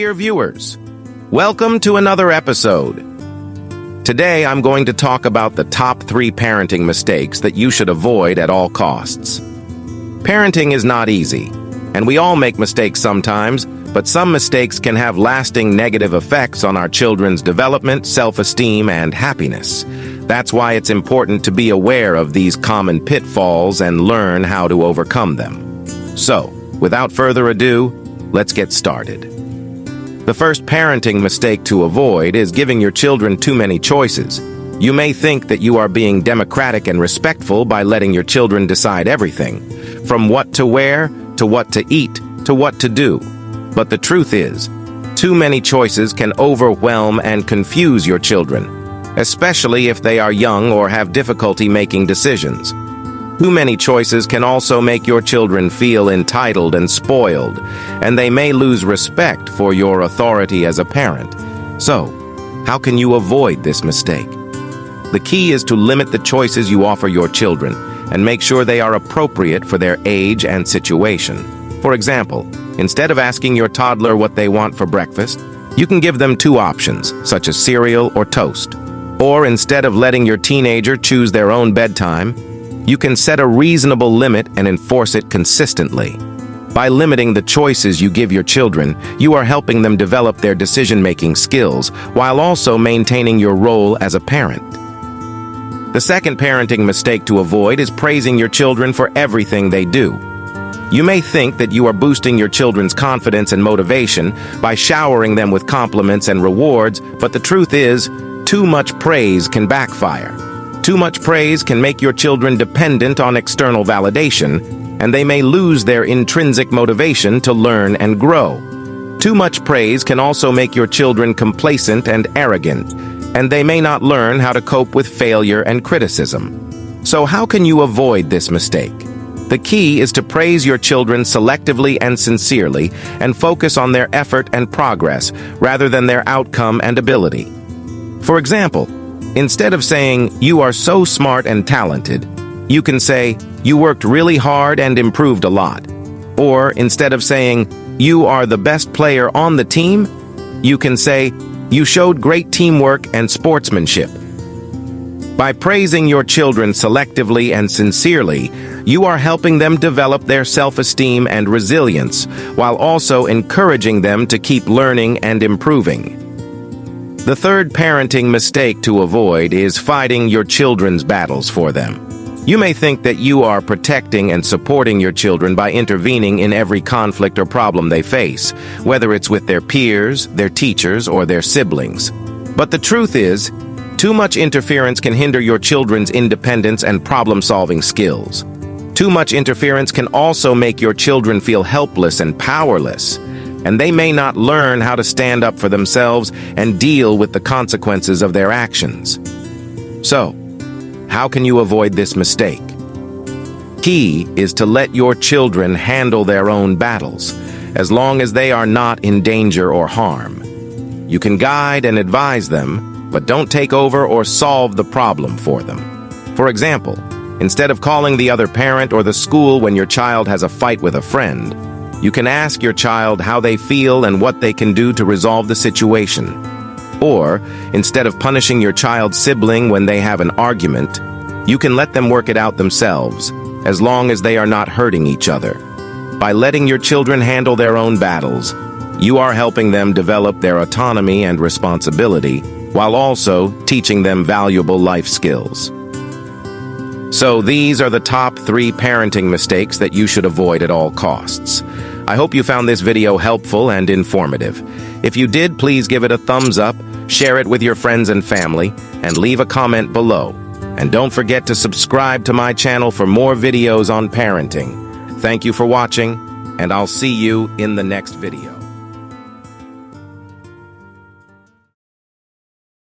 dear viewers. Welcome to another episode. Today, I'm going to talk about the top 3 parenting mistakes that you should avoid at all costs. Parenting is not easy, and we all make mistakes sometimes, but some mistakes can have lasting negative effects on our children's development, self-esteem, and happiness. That's why it's important to be aware of these common pitfalls and learn how to overcome them. So, without further ado, let's get started. The first parenting mistake to avoid is giving your children too many choices. You may think that you are being democratic and respectful by letting your children decide everything, from what to wear, to what to eat, to what to do. But the truth is, too many choices can overwhelm and confuse your children, especially if they are young or have difficulty making decisions. Too many choices can also make your children feel entitled and spoiled, and they may lose respect for your authority as a parent. So, how can you avoid this mistake? The key is to limit the choices you offer your children and make sure they are appropriate for their age and situation. For example, instead of asking your toddler what they want for breakfast, you can give them 2 options, such as cereal or toast. Or instead of letting your teenager choose their own bedtime, you can set a reasonable limit and enforce it consistently. By limiting the choices you give your children, you are helping them develop their decision-making skills while also maintaining your role as a parent. The second parenting mistake to avoid is praising your children for everything they do. You may think that you are boosting your children's confidence and motivation by showering them with compliments and rewards, but the truth is, too much praise can backfire. Too much praise can make your children dependent on external validation, and they may lose their intrinsic motivation to learn and grow. Too much praise can also make your children complacent and arrogant, and they may not learn how to cope with failure and criticism. So how can you avoid this mistake? The key is to praise your children selectively and sincerely, and focus on their effort and progress rather than their outcome and ability. For example, instead of saying, "You are so smart and talented," you can say, "You worked really hard and improved a lot." Or instead of saying, "You are the best player on the team," you can say, "You showed great teamwork and sportsmanship." By praising your children selectively and sincerely, you are helping them develop their self-esteem and resilience, while also encouraging them to keep learning and improving. The third parenting mistake to avoid is fighting your children's battles for them. You may think that you are protecting and supporting your children by intervening in every conflict or problem they face, whether it's with their peers, their teachers, or their siblings. But the truth is, too much interference can hinder your children's independence and problem-solving skills. Too much interference can also make your children feel helpless and powerless, and they may not learn how to stand up for themselves and deal with the consequences of their actions. So, how can you avoid this mistake? Key is to let your children handle their own battles, as long as they are not in danger or harm. You can guide and advise them, but don't take over or solve the problem for them. For example, instead of calling the other parent or the school when your child has a fight with a friend, you can ask your child how they feel and what they can do to resolve the situation. Or, instead of punishing your child's sibling when they have an argument, you can let them work it out themselves, as long as they are not hurting each other. By letting your children handle their own battles, you are helping them develop their autonomy and responsibility, while also teaching them valuable life skills. So these are the top 3 parenting mistakes that you should avoid at all costs. I hope you found this video helpful and informative. If you did, please give it a thumbs up, share it with your friends and family, and leave a comment below. And don't forget to subscribe to my channel for more videos on parenting. Thank you for watching, and I'll see you in the next video.